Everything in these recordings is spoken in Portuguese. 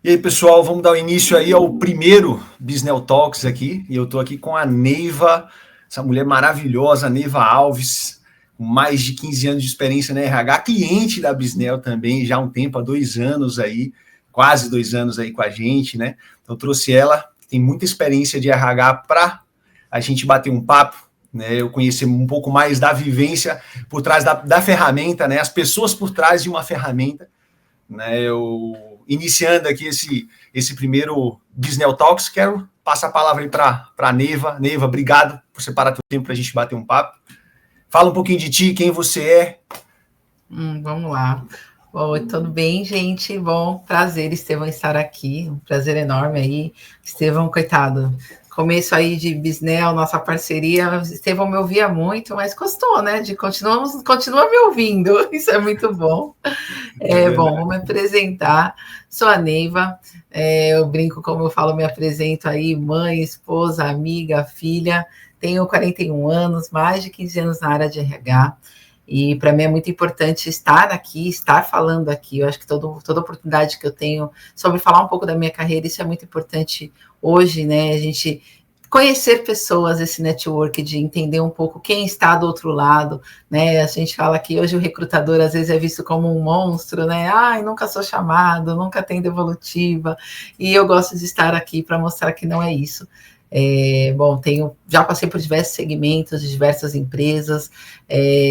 E aí, pessoal, vamos dar o início aí ao primeiro Bisnel Talks aqui. E eu estou aqui com a Neiva, essa mulher maravilhosa, Neiva Alves, com mais de 15 anos de experiência na RH, cliente da Bisnel também, já há um tempo, há 2 anos aí, quase 2 anos aí com a gente, né? Então, eu trouxe ela, que tem muita experiência de RH para a gente bater um papo, né? Eu conhecer um pouco mais da vivência por trás da ferramenta, né? As pessoas por trás de uma ferramenta, né? Iniciando aqui esse primeiro Bisnel Talks, quero passar a palavra aí para a Neiva. Neiva, obrigado por separar teu tempo para a gente bater um papo. Fala um pouquinho de ti, quem você é. Vamos lá. Oi, tudo bem, gente? Bom, prazer, Estevão, estar aqui. Um prazer enorme aí. Estevão, coitado, começo aí de Bisnel, nossa parceria. Estevão me ouvia muito, mas gostou, né? Continua me ouvindo. Isso é muito bom. Bom, vou me apresentar. Sou a Neiva. Eu brinco, como eu falo, me apresento aí, mãe, esposa, amiga, filha. Tenho 41 anos, mais de 15 anos na área de RH. E para mim é muito importante estar aqui, estar falando aqui. Eu acho que toda oportunidade que eu tenho sobre falar um pouco da minha carreira, isso é muito importante hoje, né? A gente conhecer pessoas, esse network, de entender um pouco quem está do outro lado, né? A gente fala que hoje o recrutador às vezes é visto como um monstro, né? Ai, nunca sou chamado, nunca tenho devolutiva. E eu gosto de estar aqui para mostrar que não é isso. Bom, já passei por diversos segmentos, de diversas empresas,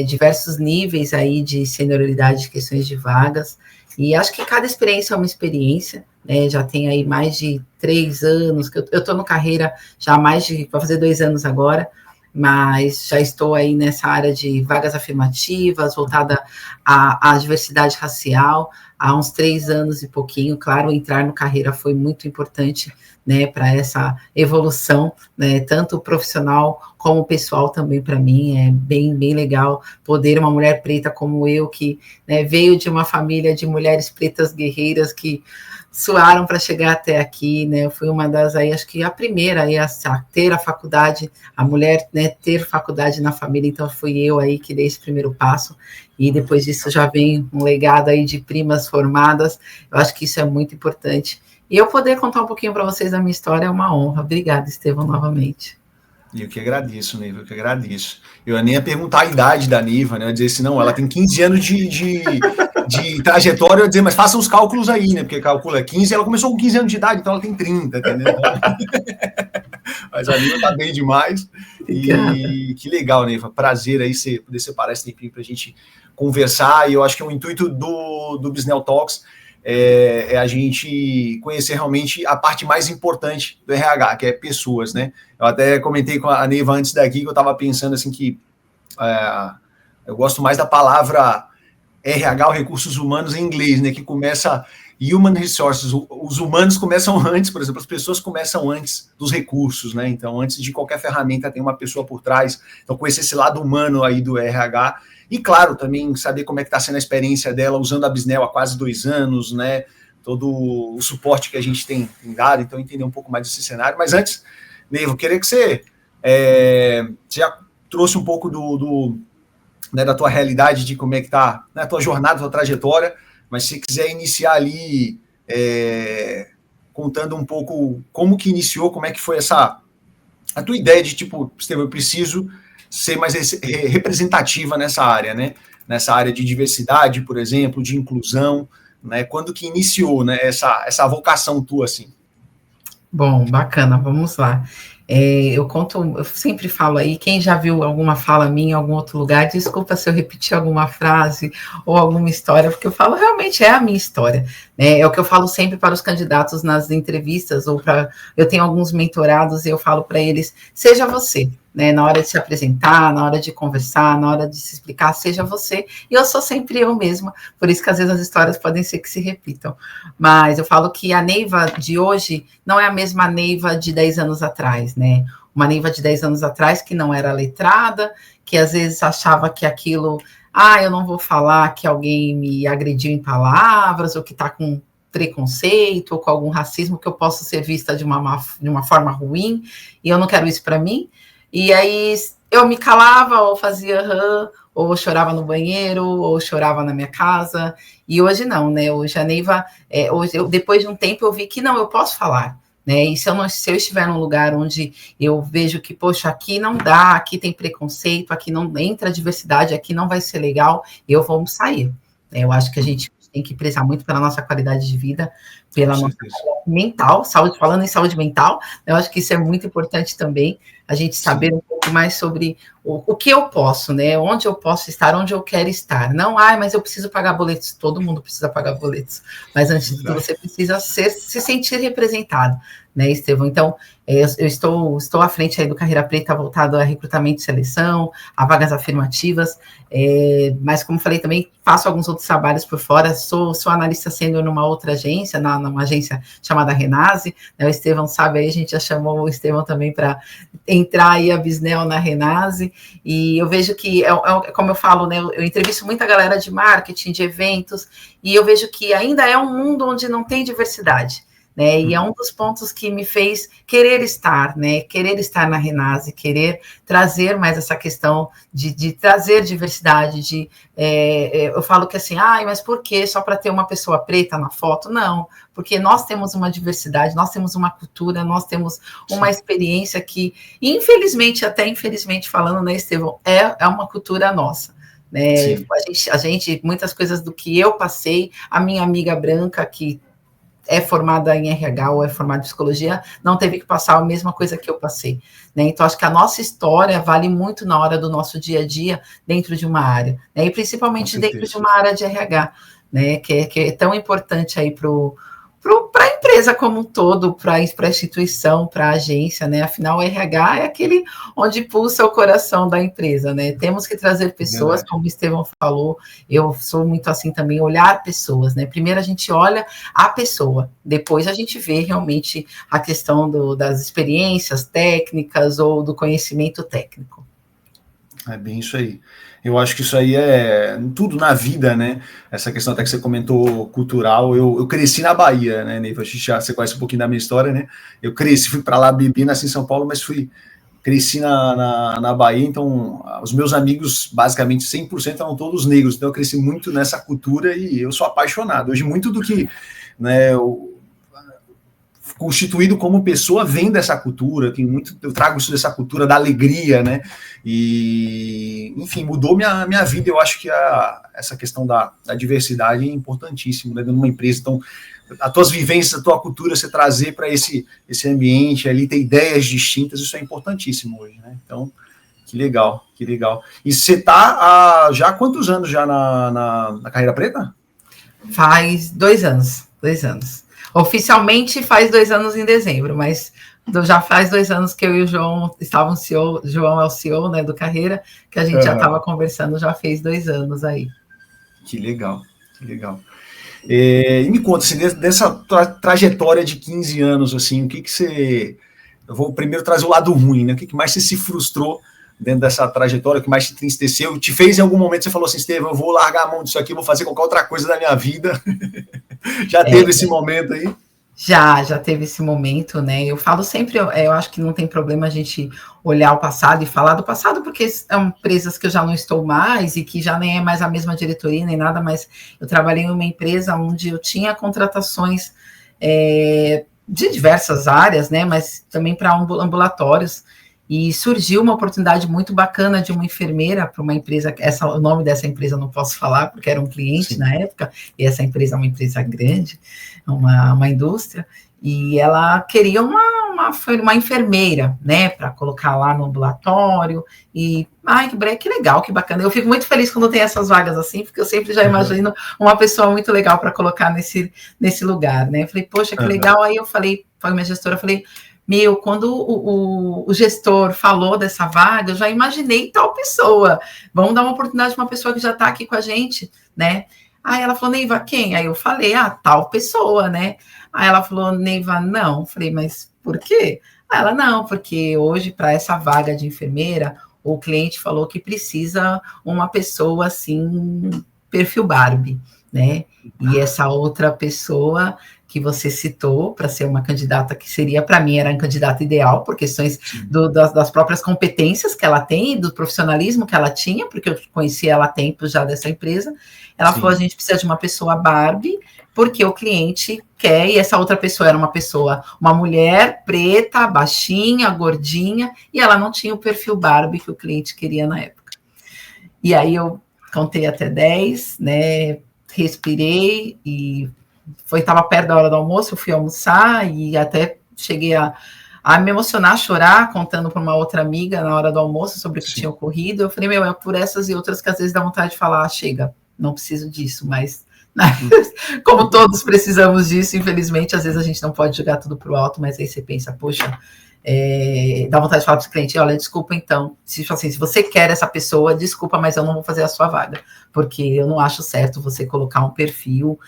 diversos níveis aí de senioridade de questões de vagas, e acho que cada experiência é uma experiência, né? Já tem aí mais de 3 anos, que eu estou no carreira já vai fazer 2 anos agora, mas já estou aí nessa área de vagas afirmativas, voltada à diversidade racial, há uns 3 anos e pouquinho. Claro, entrar no carreira foi muito importante, né, para essa evolução, né, tanto profissional como pessoal também. Para mim é bem legal poder uma mulher preta como eu, que, né, veio de uma família de mulheres pretas guerreiras que suaram para chegar até aqui, né? Eu fui uma das aí, acho que a primeira aí a ter a faculdade, a mulher, né, ter faculdade na família. Então fui eu aí que dei esse primeiro passo, e depois disso já vem um legado aí de primas formadas. Eu acho que isso é muito importante. E eu poder contar um pouquinho para vocês da minha história é uma honra. Obrigada, Estevão, novamente. Eu que agradeço, Neiva, eu que agradeço. Eu nem ia perguntar a idade da Neiva, né? Eu ia dizer assim, não, ela tem 15 anos de trajetória, eu ia dizer, mas faça os cálculos aí, né? Porque calcula 15, ela começou com 15 anos de idade, então ela tem 30, entendeu? Mas a Neiva tá bem demais. E que legal, Neiva. Prazer aí poder separar esse tempinho para a gente conversar. E eu acho que o intuito do Bisnel Talks é a gente conhecer realmente a parte mais importante do RH, que é pessoas, né? Eu até comentei com a Neiva antes daqui, que eu estava pensando assim que eu gosto mais da palavra RH, ou recursos humanos, em inglês, né? Que começa human resources. Os humanos começam antes, por exemplo, as pessoas começam antes dos recursos, né? Então, antes de qualquer ferramenta, tem uma pessoa por trás. Então, conhecer esse lado humano aí do RH. E, claro, também saber como é que está sendo a experiência dela usando a Bisnel há quase 2 anos, né? Todo o suporte que a gente tem dado. Então, entender um pouco mais desse cenário. Mas antes, Neiva, eu queria que você já trouxe um pouco né, da tua realidade, de como é que está, né, a tua jornada, a tua trajetória. Mas se quiser iniciar ali contando um pouco como que iniciou, como é que foi a tua ideia de, tipo, Estevão, eu preciso ser mais representativa nessa área, né? Nessa área de diversidade, por exemplo, de inclusão, né? Quando que iniciou, né, essa vocação tua, assim? Bom, bacana, vamos lá. Eu sempre falo aí, quem já viu alguma fala minha em algum outro lugar, desculpa se eu repetir alguma frase ou alguma história, porque eu falo realmente é a minha história, né? É o que eu falo sempre para os candidatos nas entrevistas, eu tenho alguns mentorados e eu falo para eles, seja você, né? Na hora de se apresentar, na hora de conversar, na hora de se explicar, seja você. E eu sou sempre eu mesma, por isso que às vezes as histórias podem ser que se repitam. Mas eu falo que a Neiva de hoje não é a mesma Neiva de 10 anos atrás, né? Uma Neiva de 10 anos atrás que não era letrada, que às vezes achava que aquilo, eu não vou falar que alguém me agrediu em palavras, ou que está com preconceito, ou com algum racismo, que eu posso ser vista de uma forma ruim, e eu não quero isso para mim. E aí eu me calava, ou fazia ou chorava no banheiro, ou chorava na minha casa, e hoje não, né? Hoje a Neiva, depois de um tempo eu vi que não, eu posso falar, né? E se eu estiver num lugar onde eu vejo que, poxa, aqui não dá, aqui tem preconceito, aqui não entra diversidade, aqui não vai ser legal, eu vou sair. Eu acho que a gente tem que prezar muito pela nossa qualidade de vida, pela nossa qualidade mental, saúde, falando em saúde mental, eu acho que isso é muito importante também, a gente saber um pouco mais sobre o que eu posso, né? Onde eu posso estar, onde eu quero estar. Não, mas eu preciso pagar boletos. Todo mundo precisa pagar boletos. Mas antes de tudo, você precisa se sentir representado, né, Estevão? Então, eu estou à frente aí do Carreira Preta voltado a recrutamento e seleção, a vagas afirmativas, mas como falei também, faço alguns outros trabalhos por fora, sou analista sênior numa outra agência, numa agência chamada Renase, né? O Estevão sabe aí, a gente já chamou o Estevão também para entrar aí a Bisnel na Renase, e eu vejo que, como eu falo, né, eu entrevisto muita galera de marketing, de eventos, e eu vejo que ainda é um mundo onde não tem diversidade, né? E é um dos pontos que me fez querer estar, né? Querer estar na Renase, querer trazer mais essa questão de trazer diversidade, eu falo que assim, mas por que só para ter uma pessoa preta na foto? Não, porque nós temos uma diversidade, nós temos uma cultura, nós temos uma experiência que, infelizmente, até infelizmente falando, né, Estevão, é uma cultura nossa. Né? A gente, muitas coisas do que eu passei, a minha amiga branca, que é formada em RH ou é formada em psicologia, não teve que passar a mesma coisa que eu passei, né? Então, acho que a nossa história vale muito na hora do nosso dia a dia dentro de uma área, né? E principalmente dentro de uma área de RH, né? Que é tão importante aí para a empresa como um todo, para a instituição, para a agência, né? Afinal, o RH é aquele onde pulsa o coração da empresa, né? Temos que trazer pessoas, como o Estevão falou, eu sou muito assim também, olhar pessoas, né? Primeiro a gente olha a pessoa, depois a gente vê realmente a questão das experiências técnicas ou do conhecimento técnico. É bem isso aí. Eu acho que isso aí é tudo na vida, né? Essa questão até que você comentou cultural. Eu cresci na Bahia, né, Neiva? Você conhece um pouquinho da minha história, né? Eu cresci, fui para lá, bebi, nasci em São Paulo, mas cresci na Bahia, então os meus amigos, basicamente 100% eram todos negros, então eu cresci muito nessa cultura e eu sou apaixonado. Hoje, muito do que, né, constituído como pessoa vem dessa cultura, eu trago isso dessa cultura da alegria, né? E, enfim, mudou minha vida. Eu acho que essa questão da diversidade é importantíssimo, né? Numa empresa. Então, as tuas vivências, a tua cultura, você trazer para esse ambiente ali, ter ideias distintas, isso é importantíssimo hoje, né? Então, que legal, que legal. E você está já há quantos anos já na Carreira Preta? Faz 2 anos, 2 anos. Oficialmente faz 2 anos em dezembro, mas já faz 2 anos que eu e o João estávamos CEO, João é o CEO, né, do Carreira, que a gente já estava conversando, já fez 2 anos aí. Que legal, que legal. E me conta, assim, dessa trajetória de 15 anos, assim, o que você... Eu vou primeiro trazer o lado ruim, né? O que mais você se frustrou dentro dessa trajetória, o que mais te entristeceu? Te fez em algum momento, você falou assim, Estevão, eu vou largar a mão disso aqui, vou fazer qualquer outra coisa da minha vida. Já teve esse momento aí? Já teve esse momento, né? Eu falo sempre, eu acho que não tem problema a gente olhar o passado e falar do passado, porque são empresas que eu já não estou mais e que já nem é mais a mesma diretoria, nem nada, mas eu trabalhei em uma empresa onde eu tinha contratações de diversas áreas, né? Mas também para ambulatórios. E surgiu uma oportunidade muito bacana de uma enfermeira para uma empresa, o nome dessa empresa eu não posso falar, porque era um cliente Sim. na época, e essa empresa é uma empresa grande, uma indústria, e ela queria uma enfermeira, né, para colocar lá no ambulatório, e, que legal, que bacana. Eu fico muito feliz quando tem essas vagas assim, porque eu sempre já imagino uma pessoa muito legal para colocar nesse lugar, né. Eu falei, poxa, que legal. Aí eu falei, para a minha gestora, eu falei, quando o gestor falou dessa vaga, eu já imaginei tal pessoa. Vamos dar uma oportunidade para uma pessoa que já está aqui com a gente, né? Aí ela falou, Neiva, quem? Aí eu falei, tal pessoa, né? Aí ela falou, Neiva, não. Falei, mas por quê? Aí ela, não, porque hoje, para essa vaga de enfermeira, o cliente falou que precisa uma pessoa, assim, perfil Barbie. né? E essa outra pessoa que você citou para ser uma candidata que seria, para mim, era a candidata ideal, por questões das próprias competências que ela tem, do profissionalismo que ela tinha, porque eu conheci ela há tempo já dessa empresa. Ela falou, a gente precisa de uma pessoa Barbie, porque o cliente quer, e essa outra pessoa era uma mulher preta, baixinha, gordinha, e ela não tinha o perfil Barbie que o cliente queria na época. E aí eu contei até 10, né, respirei e estava perto da hora do almoço, eu fui almoçar e até cheguei a me emocionar, a chorar, contando para uma outra amiga na hora do almoço sobre o que tinha ocorrido. Eu falei, é por essas e outras que às vezes dá vontade de falar, chega, não preciso disso, mas como todos precisamos disso, infelizmente, às vezes a gente não pode jogar tudo para o alto, mas aí você pensa, poxa, dá vontade de falar para o cliente, olha, desculpa então, se você quer essa pessoa, desculpa, mas eu não vou fazer a sua vaga, porque eu não acho certo você colocar um perfil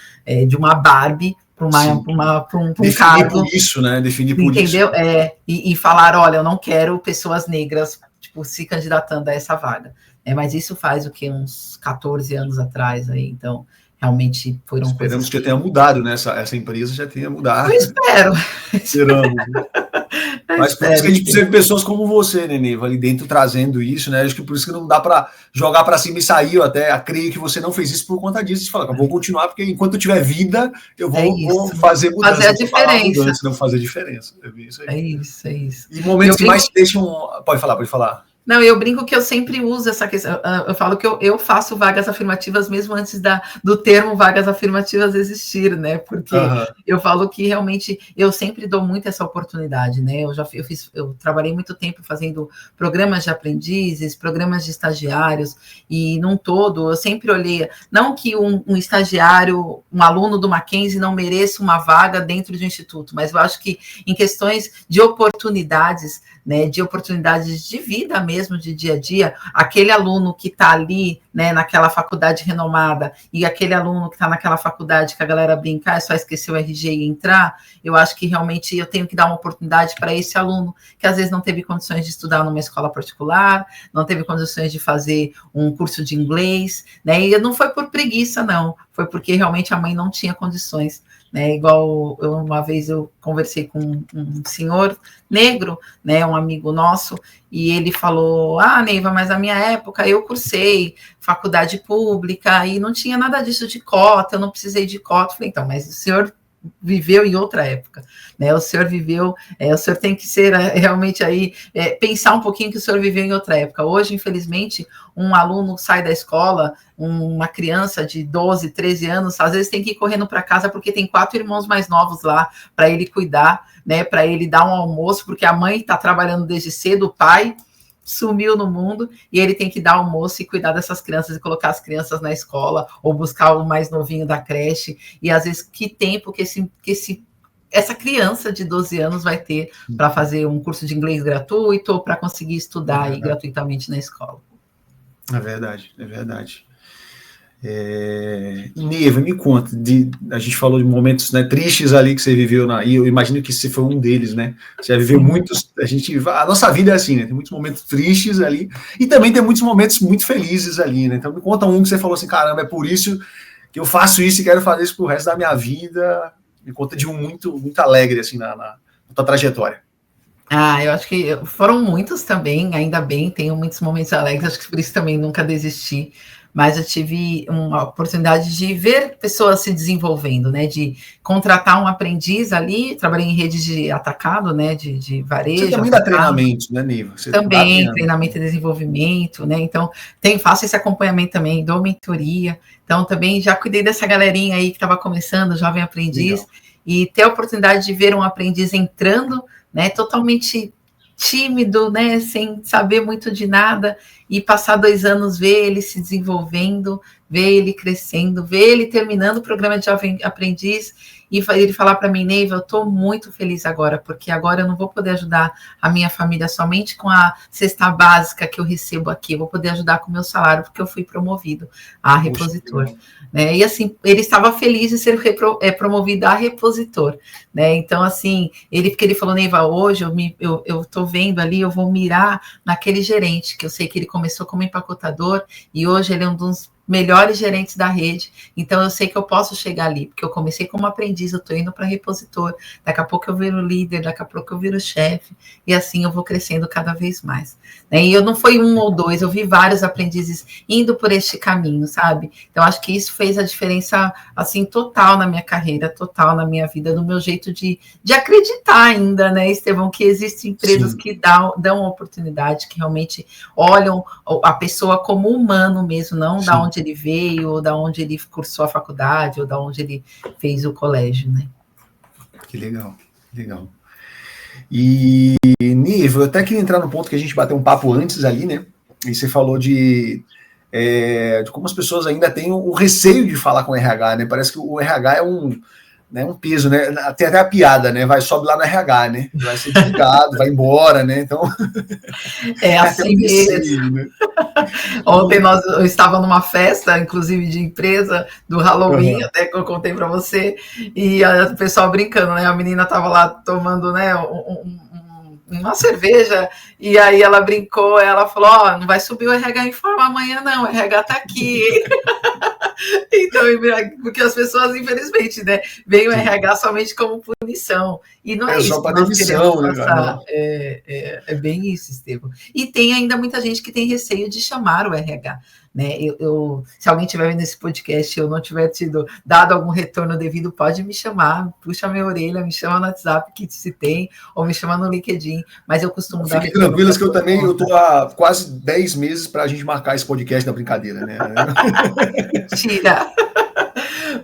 de uma Barbie para um definir cargo. Por isso, né? Definir por entendeu? isso. E falar, olha, eu não quero pessoas negras tipo, se candidatando a essa vaga. Mas isso faz o que? Uns 14 anos atrás aí, então realmente foram Esperamos que já tenha mudado, né? Essa empresa já tenha mudado. Eu espero. Esperamos. Mas por isso que a gente precisa de pessoas como você, né, Neiva, ali dentro trazendo isso, né? Acho que por isso que não dá para jogar para cima e sair. Eu até creio que você não fez isso por conta disso. Você fala, vou continuar, porque enquanto eu tiver vida, eu vou fazer mudança. Fazer a diferença. Mudança, não fazer diferença. É isso. E momentos que mais te deixam. Pode falar. Não, eu brinco que eu sempre uso essa questão. Eu falo que eu faço vagas afirmativas mesmo antes do termo vagas afirmativas existir, né? Porque eu falo que realmente eu sempre dou muito essa oportunidade, né? Eu trabalhei muito tempo fazendo programas de aprendizes, programas de estagiários, e num todo eu sempre olhei, não que um estagiário, um aluno do Mackenzie não mereça uma vaga dentro de um instituto, mas eu acho que em questões de oportunidades, né, de oportunidades de vida mesmo, de dia a dia, aquele aluno que está ali, né, naquela faculdade renomada, e aquele aluno que está naquela faculdade que a galera brinca, é só esquecer o RG e entrar, eu acho que realmente eu tenho que dar uma oportunidade para esse aluno, que às vezes não teve condições de estudar numa escola particular, não teve condições de fazer um curso de inglês, né, e não foi por preguiça, não, foi porque realmente a mãe não tinha condições, né, igual uma vez eu conversei com um senhor negro, né, um amigo nosso, e ele falou, Neiva, mas na minha época eu cursei faculdade pública e não tinha nada disso de cota, eu não precisei de cota. Eu falei, então, mas o senhor viveu em outra época, né? O senhor viveu, o senhor tem que ser realmente aí, pensar um pouquinho que o senhor viveu em outra época. Hoje, infelizmente, um aluno sai da escola, uma criança de 12, 13 anos, às vezes tem que ir correndo para casa porque tem 4 irmãos mais novos lá para ele cuidar, né? Para ele dar um almoço, porque a mãe está trabalhando desde cedo, o pai sumiu no mundo e ele tem que dar almoço e cuidar dessas crianças e colocar as crianças na escola ou buscar o mais novinho da creche. E às vezes, que tempo que essa criança de 12 anos vai ter para fazer um curso de inglês gratuito ou para conseguir estudar aí gratuitamente na escola. É verdade. Neiva, me conta, a gente falou de momentos, né, tristes ali que você viveu, e eu imagino que esse foi um deles, né? Você já viveu muitos, a nossa vida é assim, né? Tem muitos momentos tristes ali, e também tem muitos momentos muito felizes ali, né? Então me conta um que você falou assim, caramba, é por isso que eu faço isso e quero fazer isso pro resto da minha vida. Me conta de um muito alegre, assim, na tua trajetória. Eu acho que foram muitos também, ainda bem, tenho muitos momentos alegres, acho que por isso também nunca desisti, mas eu tive uma oportunidade de ver pessoas se desenvolvendo, né, de contratar um aprendiz ali, trabalhei em rede de atacado, né, de varejo. Você também dá treinamento, né, Neiva? Também, treinamento e desenvolvimento, né, então faço esse acompanhamento também, dou mentoria, então também já cuidei dessa galerinha aí que estava começando, jovem aprendiz, legal. E ter a oportunidade de ver um aprendiz entrando, né, totalmente tímido, né, sem saber muito de nada, e passar 2 anos, ver ele se desenvolvendo, ver ele crescendo, ver ele terminando o programa de jovem aprendiz, e ele falar para mim, Neiva, eu estou muito feliz agora, porque agora eu não vou poder ajudar a minha família somente com a cesta básica que eu recebo aqui, eu vou poder ajudar com o meu salário, porque eu fui promovido a repositor. Né? E assim, ele estava feliz de ser promovido a repositor, né? Então, assim, porque ele falou, Neiva, hoje eu estou vendo ali, eu vou mirar naquele gerente, que eu sei que ele começou como empacotador, e hoje ele é um dos melhores gerentes da rede, então eu sei que eu posso chegar ali, porque eu comecei como aprendiz, eu estou indo para repositor, daqui a pouco eu viro líder, daqui a pouco eu viro chefe, e assim eu vou crescendo cada vez mais. Né? E eu não fui um ou dois, eu vi vários aprendizes indo por este caminho, sabe? Então acho que isso fez a diferença, assim, total na minha carreira, total na minha vida, no meu jeito de acreditar ainda, né, Estevão, que existem empresas que dão oportunidade, que realmente olham a pessoa como humano mesmo, não da onde ele veio, ou da onde ele cursou a faculdade, ou da onde ele fez o colégio, né? Que legal, legal. E, Niva, eu até queria entrar no ponto que a gente bateu um papo antes ali, né? E você falou de como as pessoas ainda têm o receio de falar com o RH, né? Parece que o RH é um peso, né? Tem até a piada, né? Sobe lá no RH, né? Vai ser desligado, vai embora, né? Então. É assim mesmo. Né? Ontem eu estava numa festa, inclusive de empresa, do Halloween, até que eu contei para você, e o pessoal brincando, né? A menina estava lá tomando, né, uma cerveja, e aí ela brincou, ela falou, não vai subir o RH em forma amanhã não, o RH tá aqui. Então, porque as pessoas, infelizmente, né, veem o RH somente como punição, e não é isso só para demissão, né, cara? É bem isso, Estevão. E tem ainda muita gente que tem receio de chamar o RH. Né? Se alguém estiver vendo esse podcast e eu não tiver dado algum retorno devido, pode me chamar, puxa a minha orelha, me chama no WhatsApp que se tem, ou me chama no LinkedIn, mas eu costumo dar retorno. Fique tranquilas que eu estou há quase 10 meses para a gente marcar esse podcast na brincadeira, né? Mentira!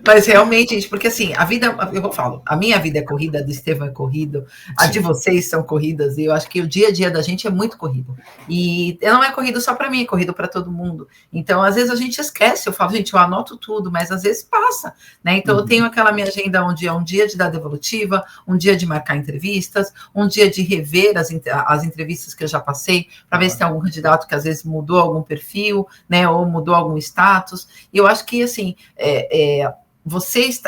Mas realmente, gente, porque assim, a vida, eu falo, a minha vida é corrida, a do Estevão é corrido, a de vocês são corridas, e eu acho que o dia a dia da gente é muito corrido. E não é corrido só para mim, é corrido para todo mundo. Então, às vezes a gente esquece, eu falo, gente, eu anoto tudo, mas às vezes passa, né? Então, eu tenho aquela minha agenda onde é um dia de dar devolutiva, um dia de marcar entrevistas, um dia de rever as entrevistas que eu já passei, para ver se tem algum candidato que às vezes mudou algum perfil, né? Ou mudou algum status. E eu acho que, assim,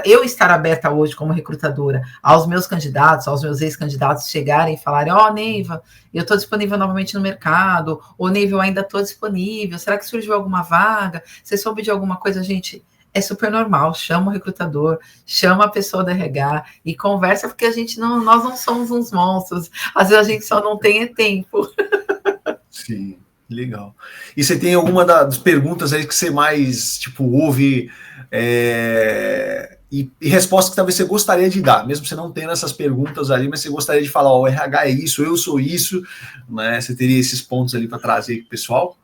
eu estar aberta hoje como recrutadora aos meus candidatos, aos meus ex-candidatos chegarem e falarem, Neiva, eu estou disponível novamente no mercado, ou Neiva, eu ainda estou disponível, será que surgiu alguma vaga? Você soube de alguma coisa? Gente, é super normal, chama o recrutador, chama a pessoa da RH e conversa, porque nós não somos uns monstros, às vezes a gente só não tem tempo. Sim, legal. E você tem alguma das perguntas aí que você mais, ouve... E resposta que talvez você gostaria de dar, mesmo você não tendo essas perguntas ali, mas você gostaria de falar, o RH é isso, eu sou isso, né? Você teria esses pontos ali para trazer para o pessoal?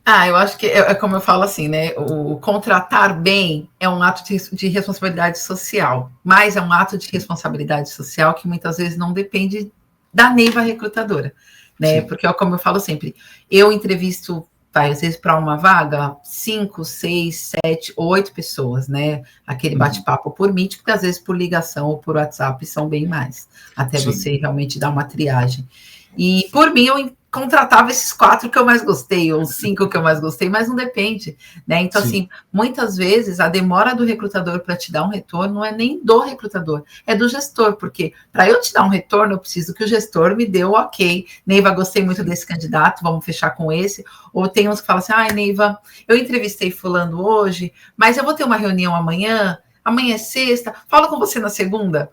Eu acho que é como eu falo assim, né? O contratar bem é um ato de responsabilidade social, mas é um ato de responsabilidade social que muitas vezes não depende da Neiva recrutadora, né? Sim. Porque, como eu falo sempre, eu entrevisto às vezes para uma vaga, 5, 6, 7, 8 pessoas, né? Aquele bate-papo por Meet, porque às vezes por ligação ou por WhatsApp são bem mais, até você realmente dar uma triagem. E por mim, eu contratava esses 4 que eu mais gostei, ou 5 que eu mais gostei, mas não depende, né? Então, assim, muitas vezes a demora do recrutador para te dar um retorno não é nem do recrutador, é do gestor, porque para eu te dar um retorno, eu preciso que o gestor me dê o ok. Neiva, gostei muito desse candidato, vamos fechar com esse. Ou tem uns que falam assim, Neiva, eu entrevistei fulano hoje, mas eu vou ter uma reunião amanhã é sexta, falo com você na segunda.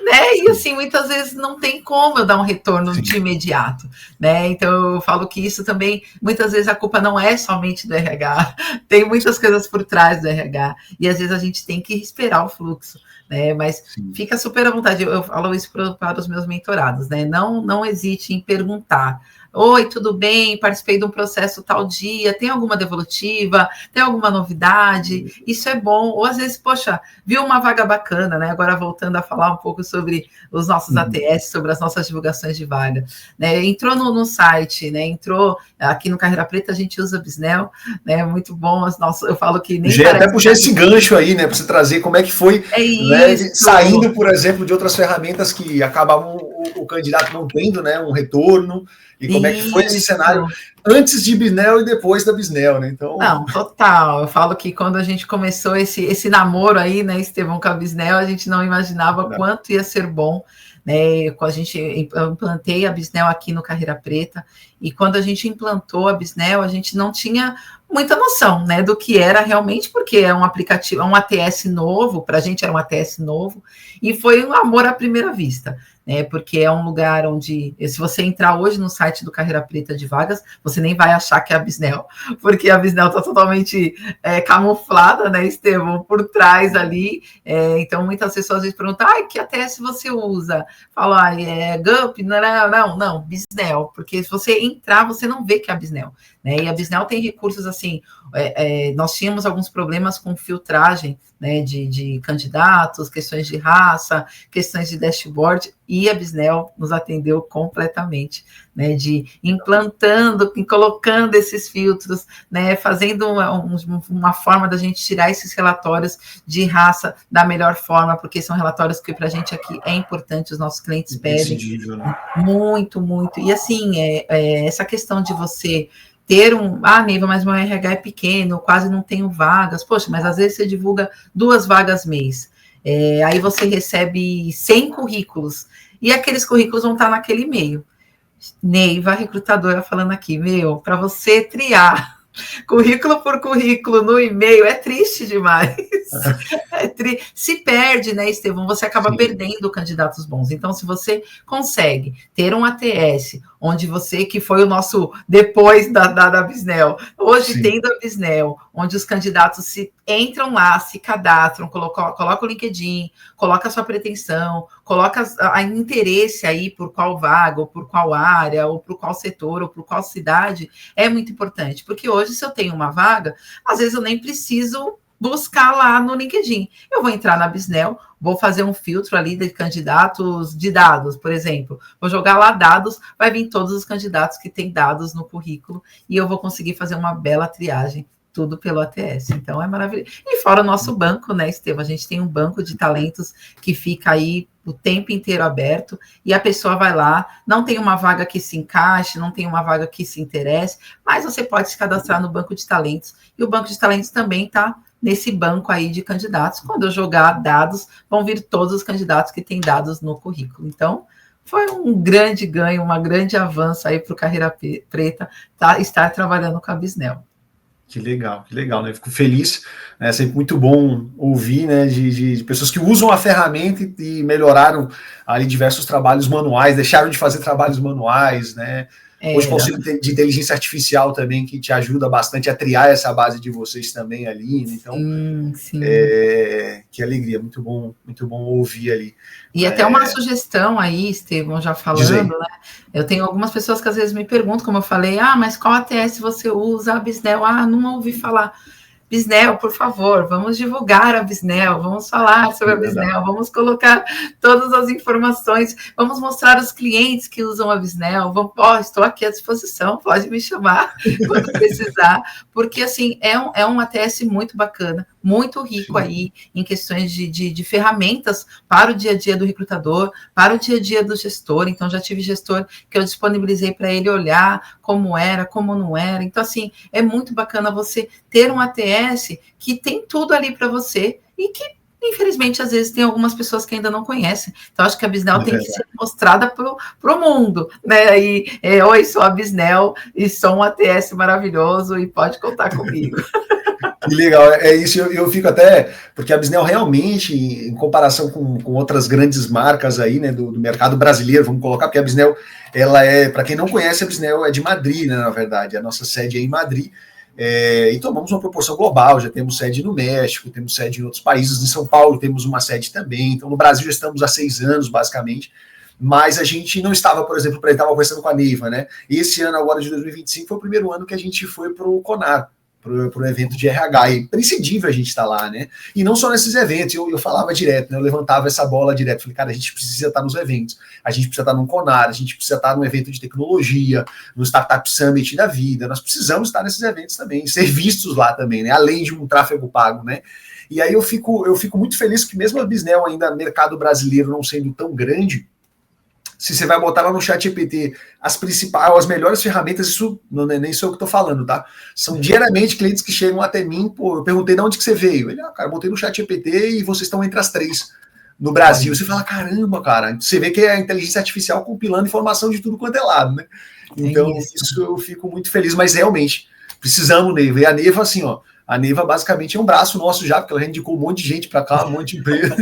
Né? E assim, muitas vezes não tem como eu dar um retorno de imediato, né? Então eu falo que isso também, muitas vezes a culpa não é somente do RH, tem muitas coisas por trás do RH, e às vezes a gente tem que esperar o fluxo, né? Mas fica super à vontade, eu falo isso para os meus mentorados, né? Não hesite em perguntar. Oi, tudo bem? Participei de um processo tal dia, tem alguma devolutiva? Tem alguma novidade? Isso é bom. Ou às vezes, poxa, viu uma vaga bacana, né? Agora voltando a falar um pouco sobre os nossos ATS, sobre as nossas divulgações de vaga. Né? Entrou no site, né? Entrou aqui no Carreira Preta, a gente usa Bisnel, né? Muito bom. Eu falo que nem já até puxei esse gancho aí, né? Para você trazer como é que foi, né? Saindo, por exemplo, de outras ferramentas que acabavam o candidato não tendo, né? Um retorno. E como é que foi esse cenário antes de Bisnel e depois da Bisnel, né? Então... Não, total. Eu falo que quando a gente começou esse namoro aí, né, Estevão, com a Bisnel, a gente não imaginava quanto ia ser bom, né? Eu implantei a Bisnel aqui no Carreira Preta, e quando a gente implantou a Bisnel, a gente não tinha muita noção, né, do que era realmente, porque é um aplicativo, é um ATS novo, para a gente era um ATS novo, e foi um amor à primeira vista, né, porque é um lugar onde, se você entrar hoje no site do Carreira Preta de Vagas, você nem vai achar que é a Bisnel, porque a Bisnel está totalmente camuflada, né, Estevão, por trás ali, então muitas pessoas às vezes perguntam, que ATS você usa? Fala, GUP? Não, Bisnel, porque se você entrar, você não vê que é a Bisnel, né, e a Bisnel tem recursos assim, nós tínhamos alguns problemas com filtragem, né, de candidatos, questões de raça, questões de dashboard, e a Bisnel nos atendeu completamente, né, de implantando, colocando esses filtros, né, fazendo uma forma da gente tirar esses relatórios de raça da melhor forma, porque são relatórios que para a gente aqui é importante, os nossos clientes pedem, né? Muito, muito, e assim, essa questão de você ter Neiva, mas meu RH é pequeno, quase não tenho vagas. Poxa, mas às vezes você divulga 2 vagas mês. Aí você recebe 100 currículos, e aqueles currículos vão estar naquele e-mail. Neiva, recrutadora, falando aqui, para você triar currículo por currículo no e-mail, é triste demais. Se perde, né, Estevão? Você acaba perdendo candidatos bons. Então, se você consegue ter um ATS, onde você, que foi o nosso depois da Bisnel, hoje tendo a Bisnel, onde os candidatos entram lá, se cadastram, coloca o LinkedIn, coloca a sua pretensão, coloca a interesse aí por qual vaga, ou por qual área, ou por qual setor, ou por qual cidade, é muito importante. Porque hoje, se eu tenho uma vaga, às vezes eu nem preciso buscar lá no LinkedIn. Eu vou entrar na Bisnel, vou fazer um filtro ali de candidatos de dados, por exemplo. Vou jogar lá dados, vai vir todos os candidatos que têm dados no currículo e eu vou conseguir fazer uma bela triagem, tudo pelo ATS. Então, é maravilhoso. E fora o nosso banco, né, Estevão? A gente tem um banco de talentos que fica aí o tempo inteiro aberto, e a pessoa vai lá, não tem uma vaga que se encaixe, não tem uma vaga que se interesse, mas você pode se cadastrar no banco de talentos, e o banco de talentos também está nesse banco aí de candidatos. Quando eu jogar dados, vão vir todos os candidatos que têm dados no currículo. Então, foi um grande ganho, uma grande avanço aí para o Carreira Preta estar trabalhando com a Bisnel. Que legal, né? Fico feliz, né? É sempre muito bom ouvir, né, de pessoas que usam a ferramenta e melhoraram ali diversos trabalhos manuais, deixaram de fazer trabalhos manuais, né? Hoje, com o auxílio de inteligência artificial também, que te ajuda bastante a triar essa base de vocês também ali, né? Então, sim. Que alegria, muito bom ouvir ali. E até uma sugestão aí, Estevão, já falando, né? Eu tenho algumas pessoas que às vezes me perguntam, como eu falei, mas qual ATS você usa? A Bisnel, não ouvi falar. Bisnel, por favor, vamos divulgar a Bisnel, vamos falar sobre a Bisnel, vamos colocar todas as informações, vamos mostrar os clientes que usam a Bisnel, estou aqui à disposição, pode me chamar quando precisar, porque assim, é um ATS muito bacana, muito rico aí em questões de ferramentas para o dia a dia do recrutador, para o dia a dia do gestor. Então, já tive gestor que eu disponibilizei para ele olhar como era, como não era. Então, assim, é muito bacana você ter um ATS que tem tudo ali para você e que, infelizmente, às vezes tem algumas pessoas que ainda não conhecem. Então, acho que a Bisnel tem que ser mostrada para o mundo, né? Oi, sou a Bisnel e sou um ATS maravilhoso e pode contar comigo. Que legal, é isso, eu fico até, porque a Bisnel realmente, em comparação com outras grandes marcas aí, né, do mercado brasileiro, vamos colocar, porque a Bisnel, ela para quem não conhece, a Bisnel é de Madrid, né, na verdade, a nossa sede é em Madrid, e tomamos uma proporção global, já temos sede no México, temos sede em outros países, em São Paulo temos uma sede também, então no Brasil já estamos há 6 anos, basicamente, mas a gente não estava, por exemplo, estava conversando com a Neiva, né, e esse ano agora de 2025 foi o primeiro ano que a gente foi para o CONAR, para o evento de RH, e imprescindível a gente estar lá, né? E não só nesses eventos, eu falava direto, né? Eu levantava essa bola direto, falei, cara, a gente precisa estar nos eventos, a gente precisa estar no CONAR, a gente precisa estar no evento de tecnologia, no Startup Summit da vida, nós precisamos estar nesses eventos também, ser vistos lá também, né? Além de um tráfego pago, né? E aí eu fico muito feliz que mesmo a Bisnel ainda, mercado brasileiro não sendo tão grande, se você vai botar lá no ChatGPT as melhores ferramentas, isso não é nem sou eu que estou falando, tá? São diariamente clientes que chegam até mim, eu perguntei de onde que você veio. Ele, cara, botei no ChatGPT e vocês estão entre as 3 no Brasil. Você fala, caramba, cara, você vê que é a inteligência artificial compilando informação de tudo quanto é lado, né? Então, isso eu fico muito feliz, mas realmente, precisamos, Neiva. E a Neiva, assim, ó, a Neiva basicamente é um braço nosso já, porque ela indicou um monte de gente para cá, um monte de empresa.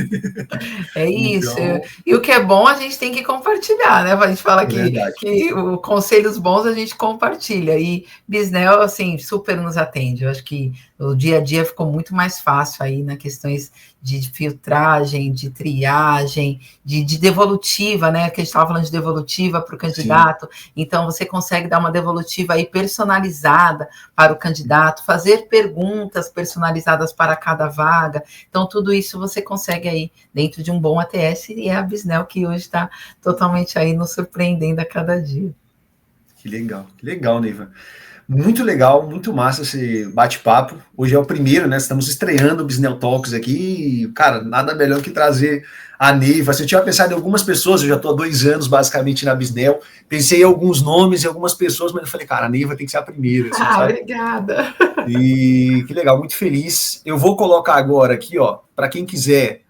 É isso. Então, E o que é bom a gente tem que compartilhar, né? A gente fala verdade. que o conselhos bons a gente compartilha. E Bisnel, assim, super nos atende. Eu acho que o dia a dia ficou muito mais fácil aí na questões de filtragem, de triagem, de devolutiva, né? Que a gente estava falando de devolutiva para o candidato. Sim. Então, você consegue dar uma devolutiva aí personalizada para o candidato, fazer perguntas personalizadas para cada vaga. Então, tudo isso você consegue aí dentro de um bom ATS, e é a Bisnel que hoje está totalmente aí nos surpreendendo a cada dia. Que legal, Neiva. Muito legal, muito massa esse bate-papo. Hoje é o primeiro, né? Estamos estreando o Bisnel Talks aqui. E, cara, nada melhor que trazer a Neiva. Se eu tinha pensado em algumas pessoas, eu já estou há 2 anos basicamente na Bisnel. Pensei em alguns nomes e algumas pessoas, mas eu falei, cara, a Neiva tem que ser a primeira. Assim, sabe? Obrigada. E que legal, muito feliz. Eu vou colocar agora aqui, ó, para quem quiser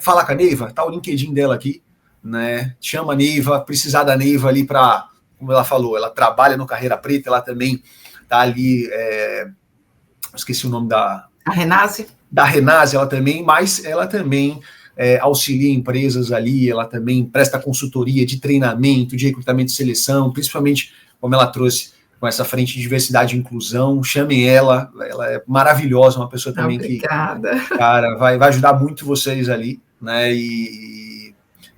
falar com a Neiva, tá o LinkedIn dela aqui, né? Chama a Neiva, precisar da Neiva ali para, como ela falou, ela trabalha no Carreira Preta, ela também tá ali, esqueci o nome da Renase. Da Renase, ela também, mas ela também auxilia empresas ali, ela também presta consultoria de treinamento, de recrutamento e seleção, principalmente como ela trouxe com essa frente de diversidade e inclusão. Chamem ela é maravilhosa, uma pessoa também Obrigada. Que, cara, vai ajudar muito vocês ali, né? E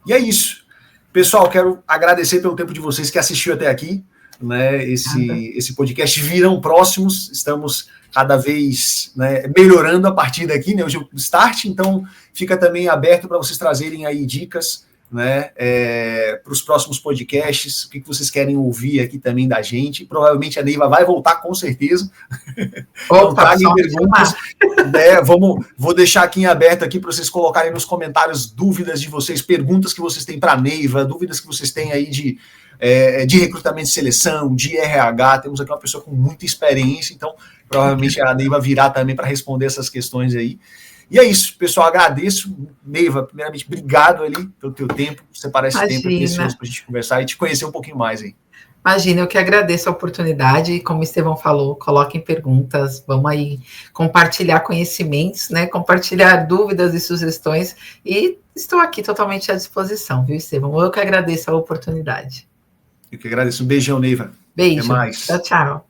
é isso. Pessoal, quero agradecer pelo tempo de vocês que assistiu até aqui, né? Esse podcast. Virão próximos, estamos cada vez, né, melhorando a partir daqui, né? Hoje é o start, então fica também aberto para vocês trazerem aí dicas, né, para os próximos podcasts, o que vocês querem ouvir aqui também da gente. Provavelmente a Neiva vai voltar com certeza. Então, traguem perguntas, né, vou deixar aqui em aberto aqui para vocês colocarem nos comentários dúvidas de vocês, perguntas que vocês têm para a Neiva, dúvidas que vocês têm aí de recrutamento e seleção, de RH. Temos aqui uma pessoa com muita experiência, então provavelmente a Neiva virá também para responder essas questões aí. E é isso, pessoal, agradeço. Neiva, primeiramente, obrigado ali pelo teu tempo, separar esse tempo precioso para a gente conversar e te conhecer um pouquinho mais aí. Imagina, eu que agradeço a oportunidade, como o Estevão falou, coloquem perguntas, vamos aí compartilhar conhecimentos, né, compartilhar dúvidas e sugestões, e estou aqui totalmente à disposição, viu, Estevão? Eu que agradeço a oportunidade. Eu que agradeço. Um beijão, Neiva. Beijo. Até mais. Tchau, tchau.